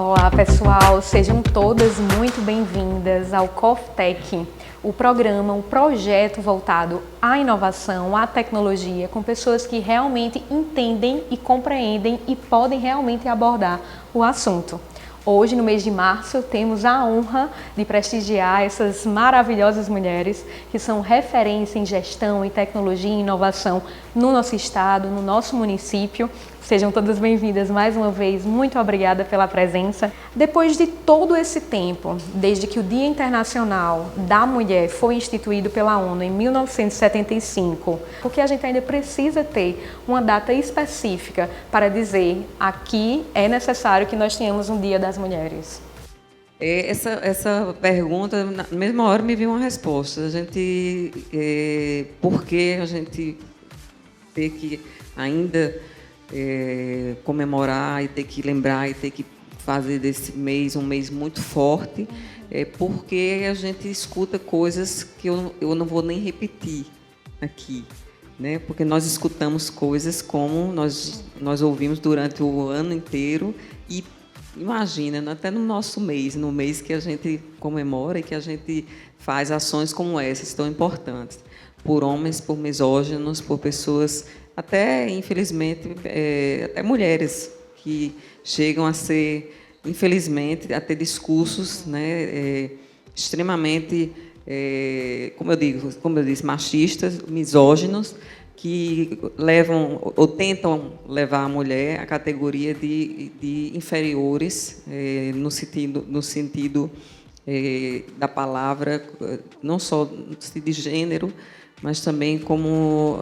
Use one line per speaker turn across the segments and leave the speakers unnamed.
Olá pessoal, sejam todas muito bem-vindas ao COFTEC, o programa, o projeto voltado à inovação, à tecnologia, com pessoas que realmente entendem e compreendem e podem realmente abordar o assunto. Hoje, no mês de março, temos a honra de prestigiar essas maravilhosas mulheres que são referência em gestão, em tecnologia e inovação no nosso estado, no nosso município. Sejam todas bem-vindas mais uma vez, muito obrigada pela presença. Depois de todo esse tempo, desde que o Dia Internacional da Mulher foi instituído pela ONU em 1975, porque a gente ainda precisa ter uma data específica para dizer aqui é necessário que nós tenhamos um Dia das Mulheres?
Essa pergunta, na mesma hora me veio uma resposta. Por que a gente ter que ainda comemorar e ter que lembrar e ter que fazer desse mês um mês muito forte, porque a gente escuta coisas que eu não vou nem repetir aqui, né? Porque nós escutamos coisas como nós ouvimos durante o ano inteiro e imagina, até no nosso mês, no mês que a gente comemora e que a gente faz ações como essas tão importantes, por homens, por misóginos, por pessoas até, infelizmente, até mulheres que chegam a ser, infelizmente, a ter discursos, né, extremamente, como eu disse, machistas, misóginos, que levam ou tentam levar a mulher à categoria de inferiores, no sentido da palavra, não só no sentido de gênero, mas também como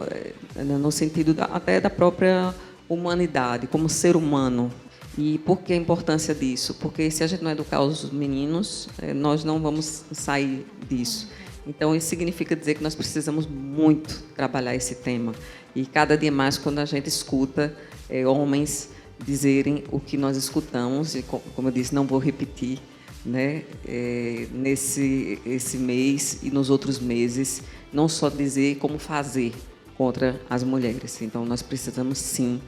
no sentido até da própria humanidade, como ser humano. E por que a importância disso? Porque se a gente não educar os meninos, nós não vamos sair disso. Então, isso significa dizer que nós precisamos muito trabalhar esse tema. E cada dia mais, quando a gente escuta homens dizerem o que nós escutamos, e como eu disse, não vou repetir, né, esse mês e nos outros meses, não só dizer como fazer contra as mulheres. Então, nós precisamos, sim,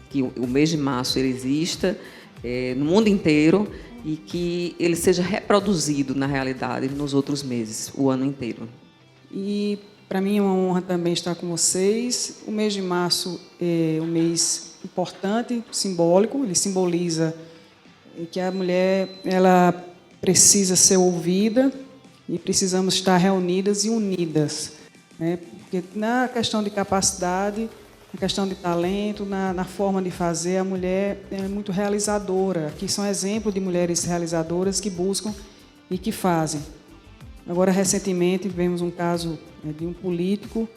que o mês de março ele exista no mundo inteiro e que ele seja reproduzido, na realidade, nos outros meses, o ano inteiro.
E, para mim, é uma honra também estar com vocês. O mês de março é um mês importante, simbólico. Ele simboliza que a mulher ela precisa ser ouvida e precisamos estar reunidas e unidas, né? Porque na questão de capacidade, na questão de talento, na forma de fazer, a mulher é muito realizadora. Aqui são exemplos de mulheres realizadoras que buscam e que fazem. Agora, recentemente, tivemos um caso de um político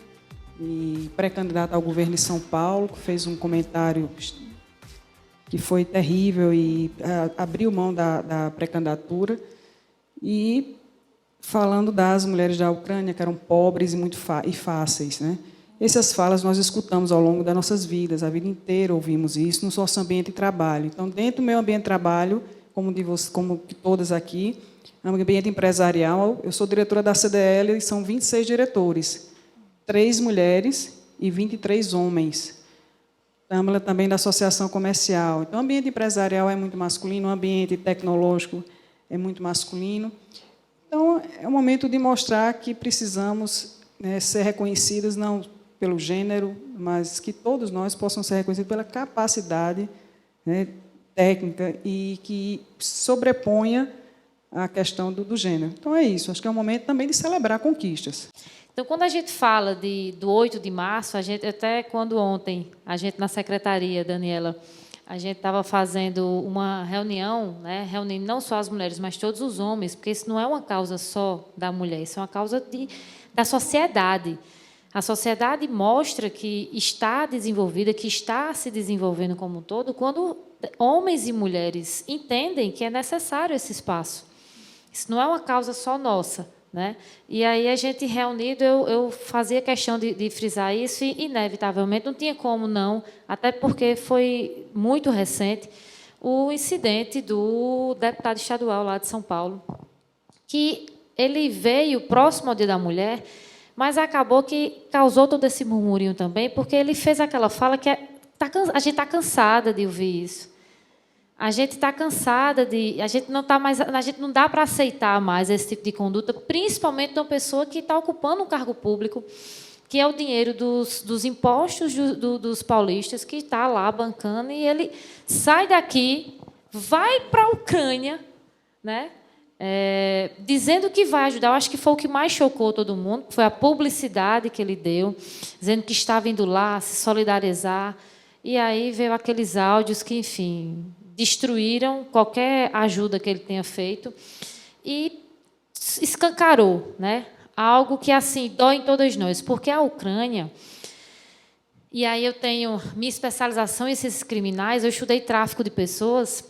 e pré-candidato ao governo de São Paulo, que fez um comentário que foi terrível e abriu mão da pré-candidatura e falando das mulheres da Ucrânia, que eram pobres e muito fáceis, né? Essas falas nós escutamos ao longo das nossas vidas, a vida inteira ouvimos isso no nosso ambiente de trabalho. Então, dentro do meu ambiente de trabalho, como de todas aqui, ambiente empresarial, eu sou diretora da CDL e são 26 diretores, 3 mulheres e 23 homens. Tâmara também da Associação Comercial. Então, o ambiente empresarial é muito masculino, o ambiente tecnológico é muito masculino. Então, é o momento de mostrar que precisamos, né, ser reconhecidas, não pelo gênero, mas que todos nós possamos ser reconhecidos pela capacidade, né, técnica e que sobreponha a questão do gênero. Então, é isso. Acho que é um momento também de celebrar conquistas.
Então, quando a gente fala do 8 de março, até quando ontem, a gente na secretaria, Daniela, a gente estava fazendo uma reunião, né, reunindo não só as mulheres, mas todos os homens, porque isso não é uma causa só da mulher, isso é uma causa da sociedade. A sociedade mostra que está desenvolvida, que está se desenvolvendo como um todo, quando homens e mulheres entendem que é necessário esse espaço. Isso não é uma causa só nossa, né? E aí, a gente reunido, eu fazia questão de frisar isso e, inevitavelmente, não tinha como não, até porque foi muito recente, o incidente do deputado estadual lá de São Paulo, que ele veio próximo ao Dia da Mulher, mas acabou que causou todo esse murmurinho também, porque ele fez aquela fala que a gente está cansada de ouvir isso. A gente está cansada a gente não dá para aceitar mais esse tipo de conduta, principalmente de uma pessoa que está ocupando um cargo público, que é o dinheiro dos impostos dos paulistas, que está lá bancando, e ele sai daqui, vai para a Ucrânia, né? Dizendo que vai ajudar. Eu acho que foi o que mais chocou todo mundo, foi a publicidade que ele deu, dizendo que estava indo lá se solidarizar. E aí veio aqueles áudios que, enfim, destruíram qualquer ajuda que ele tenha feito e escancarou, né? Algo que, assim, dói em todas nós, porque a Ucrânia... E aí eu tenho minha especialização em ciências criminais, eu estudei tráfico de pessoas,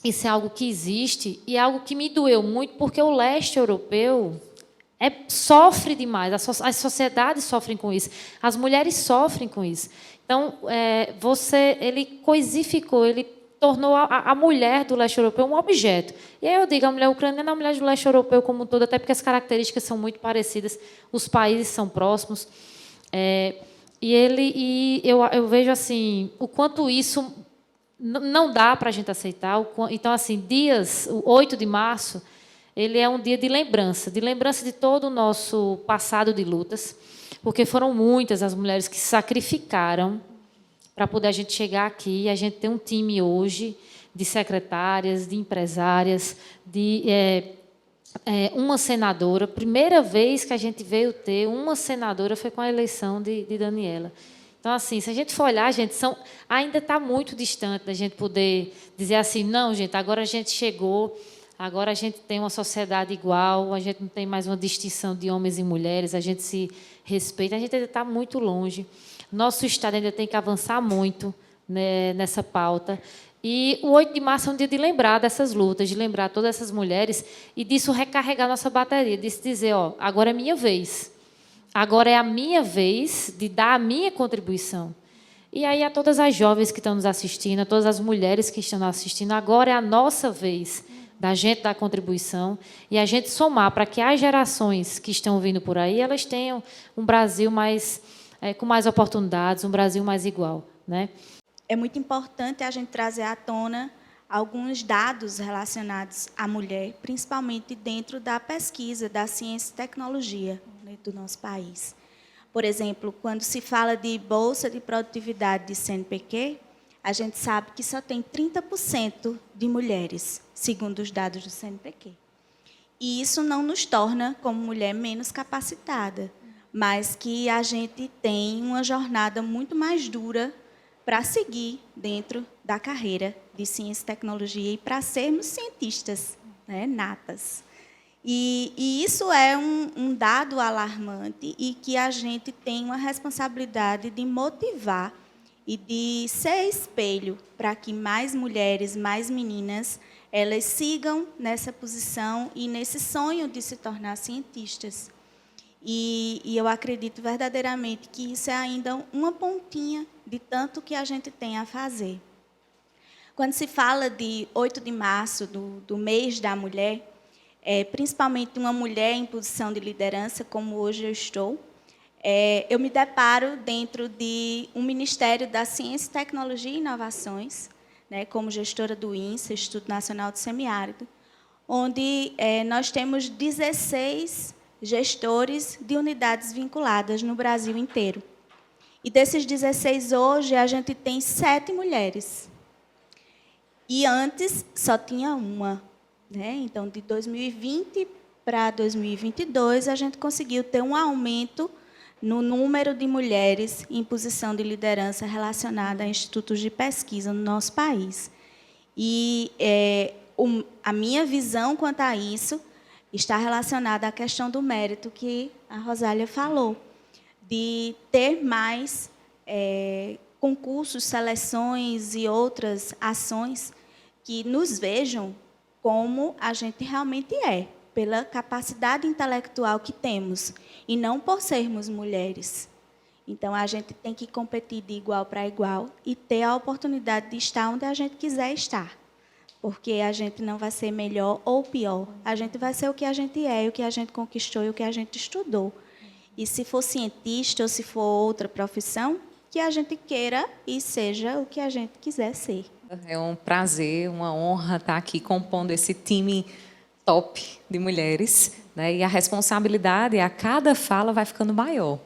isso é algo que existe e é algo que me doeu muito, porque o leste europeu sofre demais, as sociedades sofrem com isso, as mulheres sofrem com isso. Então, ele coisificou, ele tornou a mulher do leste europeu um objeto. E aí eu digo, a mulher ucraniana é a mulher do leste europeu como um todo, até porque as características são muito parecidas, os países são próximos. Eu vejo assim, o quanto isso não dá para a gente aceitar. Então, assim, o 8 de março, ele é um dia de lembrança de todo o nosso passado de lutas, porque foram muitas as mulheres que se sacrificaram para poder a gente chegar aqui. E a gente tem um time hoje de secretárias, de empresárias, de uma senadora. Primeira vez que a gente veio ter uma senadora foi com a eleição de Daniela. Então, assim, se a gente for olhar, ainda está muito distante da gente poder dizer assim, não, gente, agora a gente chegou, agora a gente tem uma sociedade igual, a gente não tem mais uma distinção de homens e mulheres, a gente se respeita, a gente ainda está muito longe. Nosso Estado ainda tem que avançar muito, né, nessa pauta. E o 8 de março é um dia de lembrar dessas lutas, de lembrar todas essas mulheres e disso recarregar nossa bateria, de se dizer, agora é minha vez. Agora é a minha vez de dar a minha contribuição. E aí, a todas as jovens que estão nos assistindo, a todas as mulheres que estão nos assistindo, agora é a nossa vez da gente dar contribuição e a gente somar para que as gerações que estão vindo por aí, elas tenham um Brasil com mais oportunidades, um Brasil mais igual, né?
É muito importante a gente trazer à tona alguns dados relacionados à mulher, principalmente dentro da pesquisa da ciência e tecnologia, né, do nosso país. Por exemplo, quando se fala de Bolsa de Produtividade de CNPq, a gente sabe que só tem 30% de mulheres, segundo os dados do CNPq. E isso não nos torna, como mulher, menos capacitada, mas que a gente tem uma jornada muito mais dura para seguir dentro da carreira de ciência e tecnologia e para sermos cientistas, né, natas. E isso é um dado alarmante e que a gente tem uma responsabilidade de motivar e de ser espelho para que mais mulheres, mais meninas, elas sigam nessa posição e nesse sonho de se tornar cientistas. E eu acredito verdadeiramente que isso é ainda uma pontinha de tanto que a gente tem a fazer. Quando se fala de 8 de março, do mês da mulher, principalmente uma mulher em posição de liderança, como hoje eu estou, eu me deparo dentro de um Ministério da Ciência, Tecnologia e Inovações, né, como gestora do INSA, Instituto Nacional do Semiárido, onde nós temos 16 gestores de unidades vinculadas no Brasil inteiro. E desses 16, hoje, a gente tem 7 mulheres. E antes, só tinha uma. Né? Então, de 2020 para 2022, a gente conseguiu ter um aumento no número de mulheres em posição de liderança relacionada a institutos de pesquisa no nosso país. E a minha visão quanto a isso está relacionada à questão do mérito que a Rosália falou, de ter mais concursos, seleções e outras ações que nos vejam como a gente realmente é, pela capacidade intelectual que temos, e não por sermos mulheres. Então, a gente tem que competir de igual para igual e ter a oportunidade de estar onde a gente quiser estar. Porque a gente não vai ser melhor ou pior. A gente vai ser o que a gente é, o que a gente conquistou e o que a gente estudou. E se for cientista ou se for outra profissão, que a gente queira e seja o que a gente quiser ser.
É um prazer, uma honra estar aqui compondo esse time top de mulheres, né? E a responsabilidade a cada fala vai ficando maior,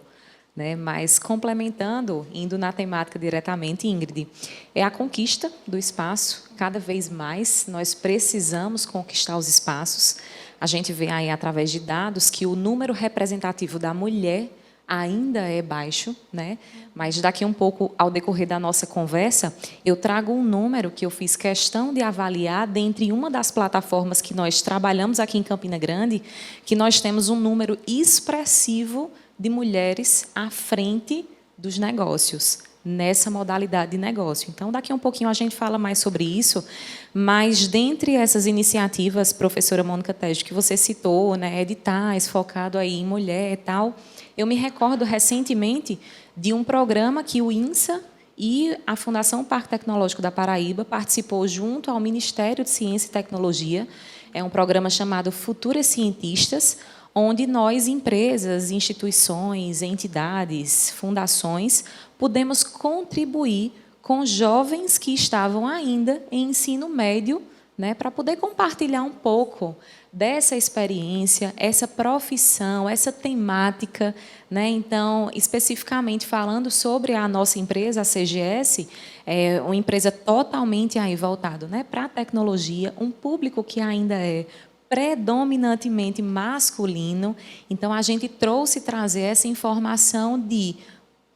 né? Mas complementando, indo na temática diretamente, Ingrid, é a conquista do espaço. Cada vez mais nós precisamos conquistar os espaços. A gente vê aí através de dados que o número representativo da mulher ainda é baixo, né? Mas daqui um pouco, ao decorrer da nossa conversa, eu trago um número que eu fiz questão de avaliar dentre uma das plataformas que nós trabalhamos aqui em Campina Grande, que nós temos um número expressivo de mulheres à frente dos negócios, nessa modalidade de negócio. Então, daqui um pouquinho a gente fala mais sobre isso, mas dentre essas iniciativas, professora Mônica Tejo, que você citou, né, editais focado aí em mulher e tal, eu me recordo recentemente de um programa que o INSA e a Fundação Parque Tecnológico da Paraíba participou junto ao Ministério de Ciência e Tecnologia. É um programa chamado Futuras Cientistas, onde nós, empresas, instituições, entidades, fundações, pudemos contribuir com jovens que estavam ainda em ensino médio, né, para poder compartilhar um pouco dessa experiência, essa profissão, essa temática, né? Então, especificamente falando sobre a nossa empresa, a CGS, é uma empresa totalmente aí voltada, né, para a tecnologia, um público que ainda é predominantemente masculino. Então, a gente trouxe trazer essa informação de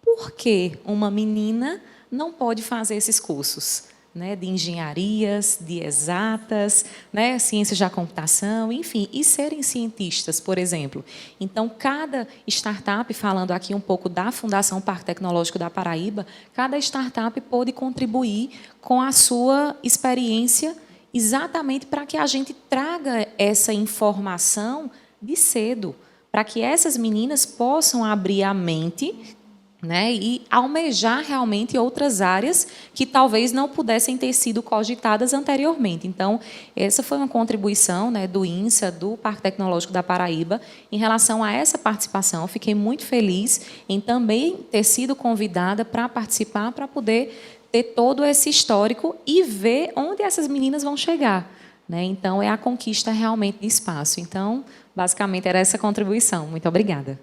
por que uma menina não pode fazer esses cursos, né, de engenharias, de exatas, né, ciências da computação, enfim, e serem cientistas, por exemplo. Então, cada startup, falando aqui um pouco da Fundação Parque Tecnológico da Paraíba, cada startup pôde contribuir com a sua experiência exatamente para que a gente traga essa informação de cedo, para que essas meninas possam abrir a mente, né, e almejar realmente outras áreas que talvez não pudessem ter sido cogitadas anteriormente. Então, essa foi uma contribuição, né, do INSA, do Parque Tecnológico da Paraíba, em relação a essa participação. Fiquei muito feliz em também ter sido convidada para participar, para poder ter todo esse histórico e ver onde essas meninas vão chegar, né? Então, é a conquista realmente de espaço. Então, basicamente, era essa contribuição. Muito obrigada.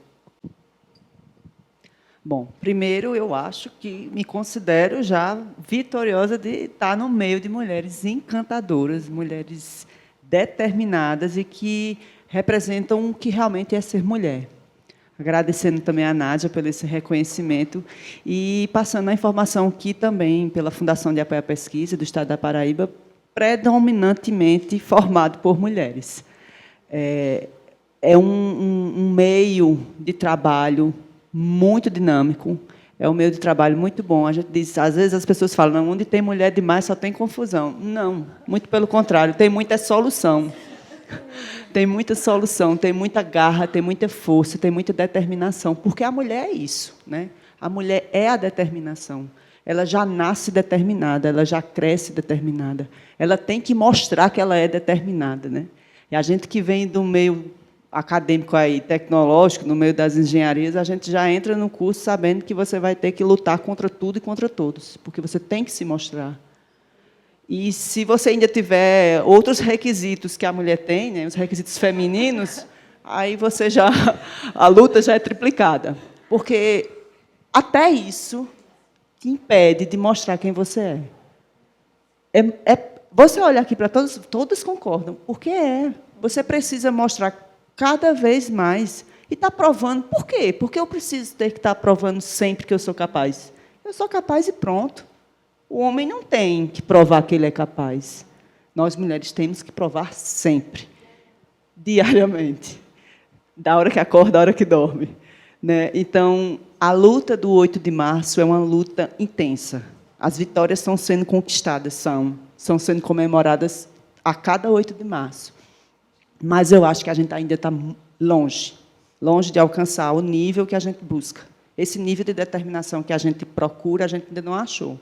Bom, primeiro eu acho que me considero já vitoriosa de estar no meio de mulheres encantadoras, mulheres determinadas e que representam o que realmente é ser mulher. Agradecendo também a Nádia pelo esse reconhecimento e passando a informação aqui também pela Fundação de Apoio à Pesquisa do Estado da Paraíba, predominantemente formado por mulheres. É um meio de trabalho muito dinâmico, é um meio de trabalho muito bom. A gente diz, às vezes as pessoas falam, não, onde tem mulher demais só tem confusão. Não, muito pelo contrário, tem muita solução. Tem muita solução, tem muita garra, tem muita força, tem muita determinação, porque a mulher é isso, né? A mulher é a determinação. Ela já nasce determinada, ela já cresce determinada. Ela tem que mostrar que ela é determinada, né? E a gente que vem do meio acadêmico aí, tecnológico, no meio das engenharias, a gente já entra no curso sabendo que você vai ter que lutar contra tudo e contra todos, porque você tem que se mostrar. E se você ainda tiver outros requisitos que a mulher tem, né, os requisitos femininos, aí você a luta já é triplicada, porque até isso te impede de mostrar quem você é. Você olha aqui para todos concordam, porque você precisa mostrar cada vez mais. E está provando. Por quê? Porque eu preciso ter que estar provando sempre que eu sou capaz. Eu sou capaz e pronto. O homem não tem que provar que ele é capaz. Nós, mulheres, temos que provar sempre. Diariamente. Da hora que acorda, da hora que dorme. Né? Então, a luta do 8 de março é uma luta intensa. As vitórias estão sendo conquistadas, são sendo comemoradas a cada 8 de março. Mas eu acho que a gente ainda está longe de alcançar o nível que a gente busca. Esse nível de determinação que a gente procura, a gente ainda não achou.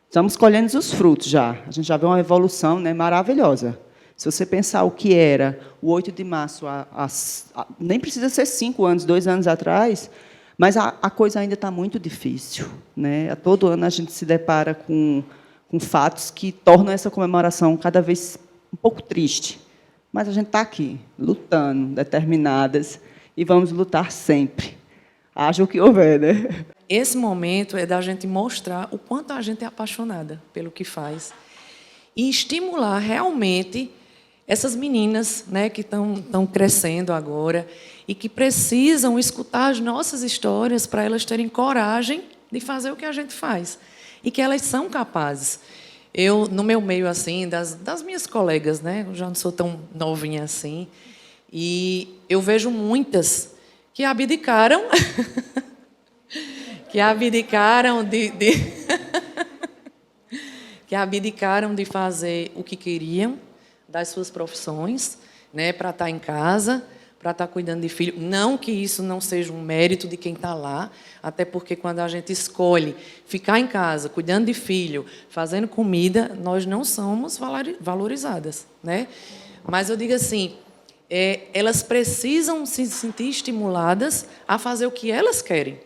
Estamos colhendo os frutos já. A gente já vê uma evolução, né, maravilhosa. Se você pensar o que era o 8 de março, nem precisa ser 5 anos, 2 anos atrás, Mas a coisa ainda está muito difícil, né? Todo ano a gente se depara com fatos que tornam essa comemoração cada vez um pouco triste. Mas a gente está aqui, lutando, determinadas, e vamos lutar sempre. Haja o que houver, né?
Esse momento é da gente mostrar o quanto a gente é apaixonada pelo que faz e estimular realmente essas meninas, né, que estão crescendo agora e que precisam escutar as nossas histórias para elas terem coragem de fazer o que a gente faz e que elas são capazes. Eu, no meu meio, assim, das minhas colegas, né, eu já não sou tão novinha assim, e eu vejo muitas que abdicaram, que abdicaram que abdicaram de fazer o que queriam das suas profissões, né, para estar em casa, para estar cuidando de filho. Não que isso não seja um mérito de quem está lá, até porque quando a gente escolhe ficar em casa, cuidando de filho, fazendo comida, nós não somos valorizadas, né? Mas eu digo assim, elas precisam se sentir estimuladas a fazer o que elas querem,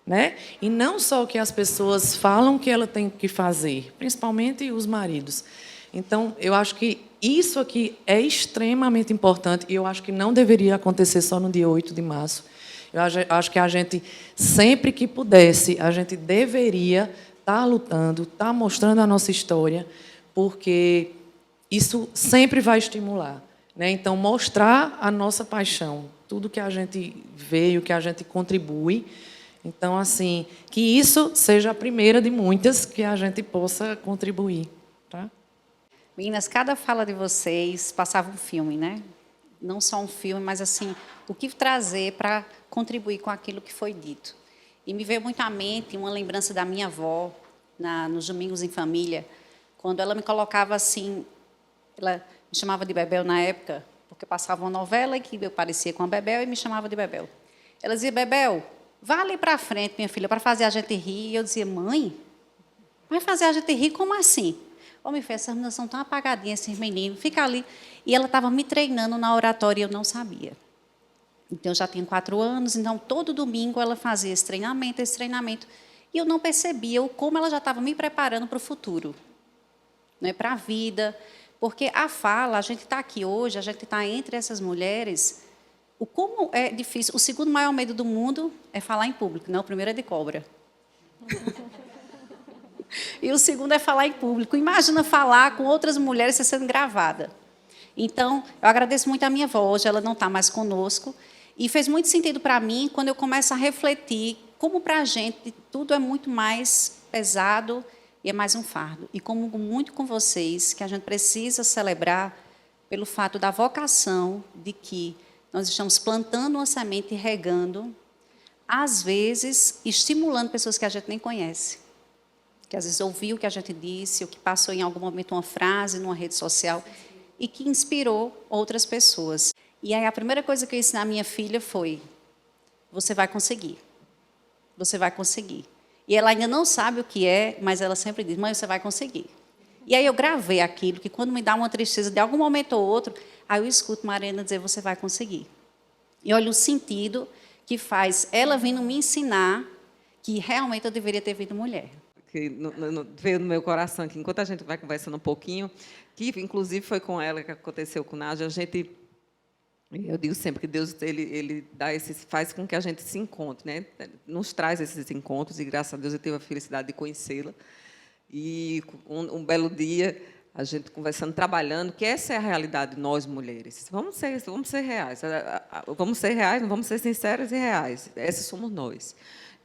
né? E não só o que as pessoas falam que ela tem que fazer, principalmente os maridos. Então, eu acho que isso aqui é extremamente importante e eu acho que não deveria acontecer só no dia 8 de março. Eu acho que a gente, sempre que pudesse, a gente deveria estar lutando, estar mostrando a nossa história, porque isso sempre vai estimular, né? Então, mostrar a nossa paixão, tudo que a gente veio, que a gente contribui. Então, assim, que isso seja a primeira de muitas que a gente possa contribuir, tá?
Meninas, cada fala de vocês passava um filme, né? Não só um filme, mas assim, o que trazer para contribuir com aquilo que foi dito. E me veio muito à mente uma lembrança da minha avó, nos Domingos em Família, quando ela me colocava assim, ela me chamava de Bebel na época, porque passava uma novela que eu parecia com a Bebel e me chamava de Bebel. Ela dizia, Bebel, vá ali para frente, minha filha, para fazer a gente rir. E eu dizia, mãe, vai fazer a gente rir? Como assim? Homem, essas meninas são tão apagadinhas, esses meninos, fica ali. E ela estava me treinando na oratória e eu não sabia. Então, eu já tinha 4 anos, então, todo domingo ela fazia esse treinamento. E eu não percebia como ela já estava me preparando para o futuro, né, para a vida. Porque a fala, a gente está aqui hoje, a gente está entre essas mulheres. Como é difícil. O segundo maior medo do mundo é falar em público, não? O primeiro é de cobra. E o segundo é falar em público. Imagina falar com outras mulheres sendo gravada. Então, eu agradeço muito a minha avó. Hoje ela não está mais conosco. E fez muito sentido para mim quando eu começo a refletir como para a gente tudo é muito mais pesado e é mais um fardo. E como muito com vocês, que a gente precisa celebrar pelo fato da vocação de que nós estamos plantando uma semente e regando, às vezes estimulando pessoas que a gente nem conhece. Que às vezes ouviu o que a gente disse, ou que passou em algum momento uma frase numa rede social, e que inspirou outras pessoas. E aí a primeira coisa que eu ensinei à minha filha foi, você vai conseguir. Você vai conseguir. E ela ainda não sabe o que é, mas ela sempre diz, mãe, você vai conseguir. E aí eu gravei aquilo, que quando me dá uma tristeza de algum momento ou outro, aí eu escuto Mariana dizer, você vai conseguir. E olha o sentido que faz ela vindo me ensinar que realmente eu deveria ter vindo mulher.
Que veio no meu coração, que enquanto a gente vai conversando um pouquinho, que inclusive foi com ela que aconteceu com Nádia, eu digo sempre que Deus ele faz com que a gente se encontre, né? Nos traz esses encontros e graças a Deus eu tive a felicidade de conhecê-la. E um belo dia a gente conversando, trabalhando, que essa é a realidade de nós mulheres. Vamos ser reais, não vamos ser sinceras e reais. Essas somos nós.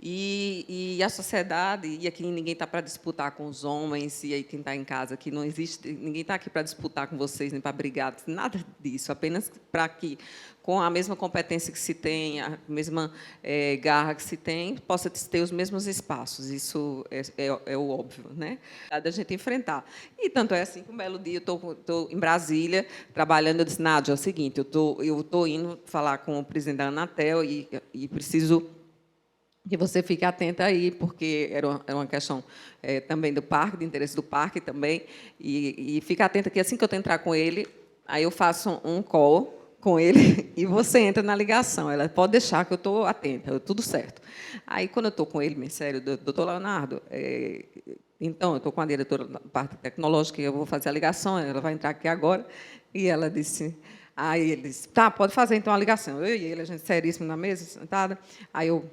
E a sociedade, e aqui ninguém está para disputar com os homens, e aí quem está em casa, que não existe, ninguém está aqui para disputar com vocês, nem para brigar, nada disso, apenas para que, com a mesma competência que se tem, a mesma garra que se tem, possa ter os mesmos espaços. Isso é o óbvio, né? Da gente enfrentar. E tanto é assim que um belo dia eu estou em Brasília, trabalhando, eu disse, Nádia, é o seguinte, eu estou indo falar com o presidente da Anatel e preciso que você fique atenta aí, porque era uma questão também do parque, de interesse do parque também, e fica atenta que assim que eu entrar com ele, aí eu faço um call com ele e você entra na ligação. Ela pode deixar que eu estou atenta, tudo certo. Aí, quando eu estou com ele, meu sério, doutor Leonardo, então, eu estou com a diretora da parte tecnológica, eu vou fazer a ligação, ela vai entrar aqui agora, e ela disse... Aí ele disse, tá, pode fazer então a ligação. Eu e ele, a gente seríssimo na mesa, sentada. Aí eu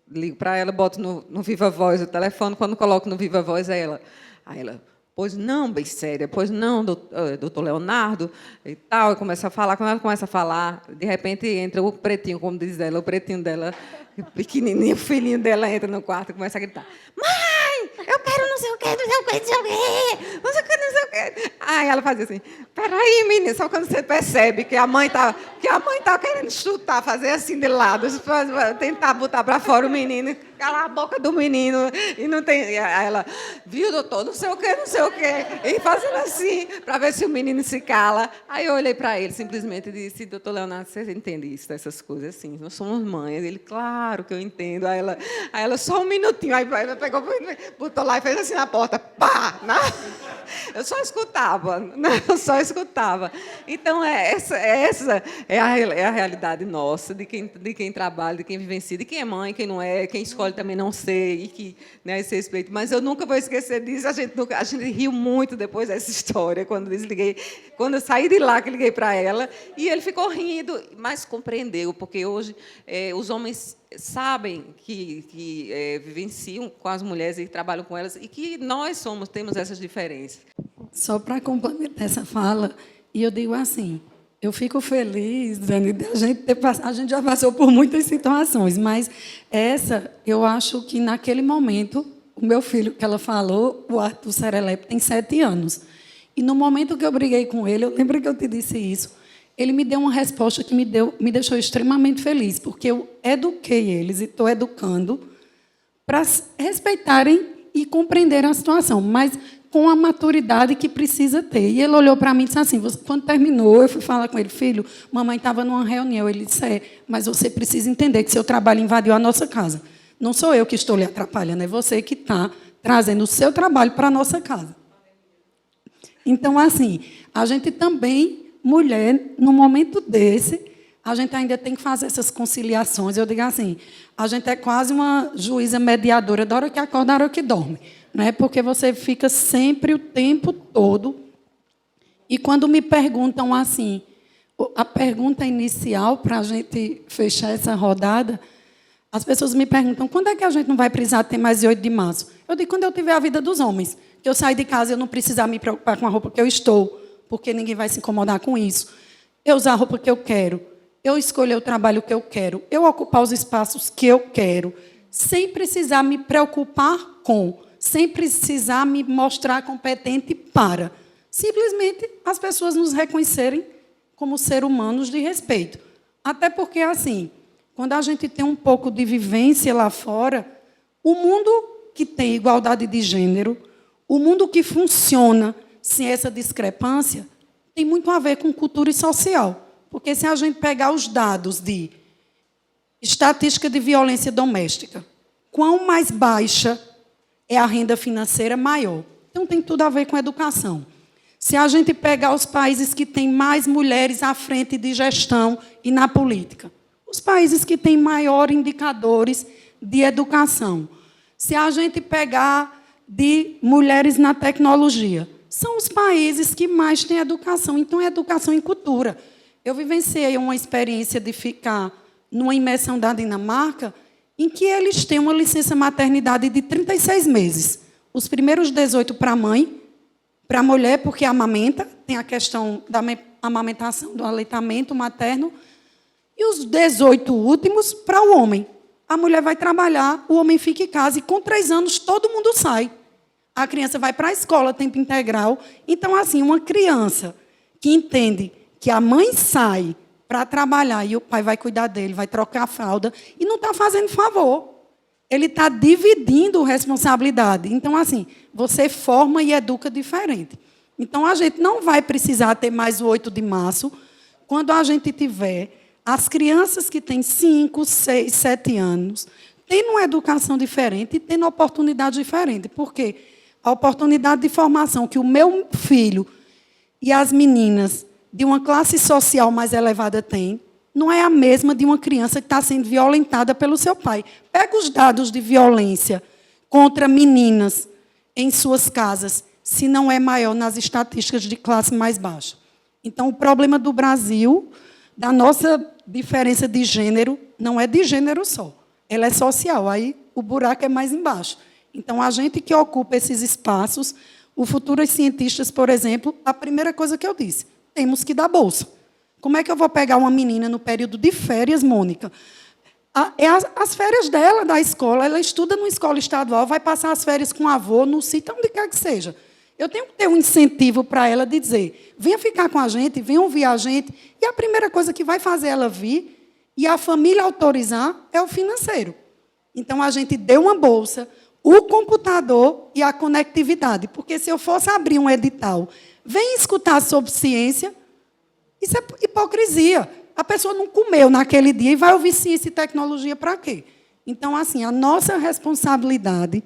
ligo para ela, boto no Viva Voz o telefone, quando coloco no Viva Voz é ela. Aí ela, pois não, bem séria, pois não, doutor Leonardo, e tal. Eu começo a falar, quando ela começa a falar, de repente entra o pretinho, como diz ela, o pretinho dela, pequenininho, o filhinho dela entra no quarto e começa a gritar, mãe, eu quero não sei o quê, não sei o quê, não sei o quê, não sei o quê, não sei o quê. Aí ela fazia assim, peraí, menina, só quando você percebe que a mãe tá querendo chutar, fazer assim de lado, tentar botar para fora o menino, calar a boca do menino, e não tem... Aí ela, viu, doutor, não sei o quê, não sei o quê, e fazendo assim, para ver se o menino se cala. Aí eu olhei para ele, simplesmente disse, doutor Leonardo, você entende isso, dessas coisas assim? Nós somos mães. Ele, claro que eu entendo. Aí ela só um minutinho, aí ela pegou, botou lá e fez assim na porta, pá! Eu só escutava, eu só escutava. Então, essa é a realidade nossa, de quem trabalha, de quem vivencia, de quem é mãe, quem não é, quem escolhe também não ser, e que, né, esse respeito. Mas eu nunca vou esquecer disso. A gente riu muito depois dessa história, quando eu saí de lá, que liguei para ela, e ele ficou rindo, mas compreendeu, porque hoje os homens sabem que vivenciam com as mulheres e trabalham com elas, e que nós temos essas diferenças.
Só para complementar essa fala, e eu digo assim, eu fico feliz, Dani, a gente já passou por muitas situações, mas essa, eu acho que naquele momento, o meu filho, que ela falou, o Arthur Serelepe, tem 7 anos. E no momento que eu briguei com ele, eu lembro que eu te disse isso, ele me deu uma resposta que me deixou extremamente feliz, porque eu eduquei eles e estou educando para respeitarem e compreender a situação, mas com a maturidade que precisa ter. E ele olhou para mim e disse assim, quando terminou, eu fui falar com ele, filho, mamãe estava numa reunião. Ele disse, mas você precisa entender que seu trabalho invadiu a nossa casa. Não sou eu que estou lhe atrapalhando, é você que está trazendo o seu trabalho para a nossa casa. Então, assim, a gente também, mulher, no momento desse, a gente ainda tem que fazer essas conciliações. Eu digo assim, a gente é quase uma juíza mediadora da hora que acorda, da hora que dorme. Né? Porque você fica sempre, o tempo todo. E quando me perguntam assim, a pergunta inicial, para a gente fechar essa rodada, as pessoas me perguntam, quando é que a gente não vai precisar ter mais de 8 de março? Eu digo, quando eu tiver a vida dos homens. Que eu sair de casa, eu não precisar me preocupar com a roupa que eu estou, porque ninguém vai se incomodar com isso. Eu usar a roupa que eu quero, eu escolher o trabalho que eu quero, eu ocupar os espaços que eu quero, sem precisar me preocupar com, sem precisar me mostrar competente para. Simplesmente as pessoas nos reconhecerem como seres humanos de respeito. Até porque, assim, quando a gente tem um pouco de vivência lá fora, o mundo que tem igualdade de gênero, o mundo que funciona sem essa discrepância, tem muito a ver com cultura e social. Porque se a gente pegar os dados de estatística de violência doméstica, quanto mais baixa é a renda financeira, maior. Então, tem tudo a ver com educação. Se a gente pegar os países que têm mais mulheres à frente de gestão e na política, os países que têm maiores indicadores de educação. Se a gente pegar de mulheres na tecnologia, são os países que mais têm educação. Então, é educação em cultura. Eu vivenciei uma experiência de ficar numa imersão da Dinamarca, em que eles têm uma licença maternidade de 36 meses. Os primeiros 18 para a mãe, para a mulher, porque amamenta, tem a questão da amamentação, do aleitamento materno, e os 18 últimos para o homem. A mulher vai trabalhar, o homem fica em casa, e com 3 anos todo mundo sai. A criança vai para a escola, tempo integral. Então, assim, uma criança que entende que a mãe sai para trabalhar e o pai vai cuidar dele, vai trocar a fralda, e não está fazendo favor. Ele está dividindo responsabilidade. Então, assim, você forma e educa diferente. Então, a gente não vai precisar ter mais o 8 de março quando a gente tiver as crianças que têm 5, 6, 7 anos, tendo uma educação diferente e tendo oportunidade diferente. Por quê? A oportunidade de formação que o meu filho e as meninas de uma classe social mais elevada tem, não é a mesma de uma criança que está sendo violentada pelo seu pai. Pega os dados de violência contra meninas em suas casas, se não é maior nas estatísticas de classe mais baixa. Então, o problema do Brasil, da nossa diferença de gênero, não é de gênero só. Ela é social, aí o buraco é mais embaixo. Então, a gente que ocupa esses espaços, os futuros cientistas, por exemplo, a primeira coisa que eu disse, temos que dar bolsa. Como é que eu vou pegar uma menina no período de férias, Mônica? As férias dela, da escola, ela estuda numa escola estadual, vai passar as férias com o avô, no sítio, onde quer que seja. Eu tenho que ter um incentivo para ela de dizer, venha ficar com a gente, venha ouvir a gente, e a primeira coisa que vai fazer ela vir, e a família autorizar, é o financeiro. Então, a gente deu uma bolsa, o computador e a conectividade. Porque se eu fosse abrir um edital, vem escutar sobre ciência, isso é hipocrisia. A pessoa não comeu naquele dia e vai ouvir ciência e tecnologia para quê? Então, assim, a nossa responsabilidade,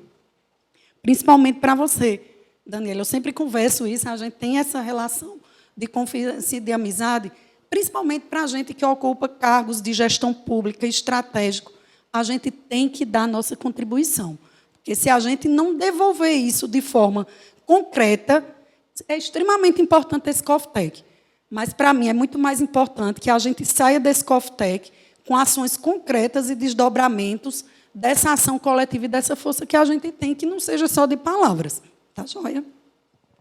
principalmente para você, Daniela, eu sempre converso isso, a gente tem essa relação de confiança e de amizade, principalmente para a gente que ocupa cargos de gestão pública estratégico, a gente tem que dar a nossa contribuição. Porque se a gente não devolver isso de forma concreta, é extremamente importante esse COFTEC. Mas, para mim, é muito mais importante que a gente saia desse COFTEC com ações concretas e desdobramentos dessa ação coletiva e dessa força que a gente tem, que não seja só de palavras. Tá joia?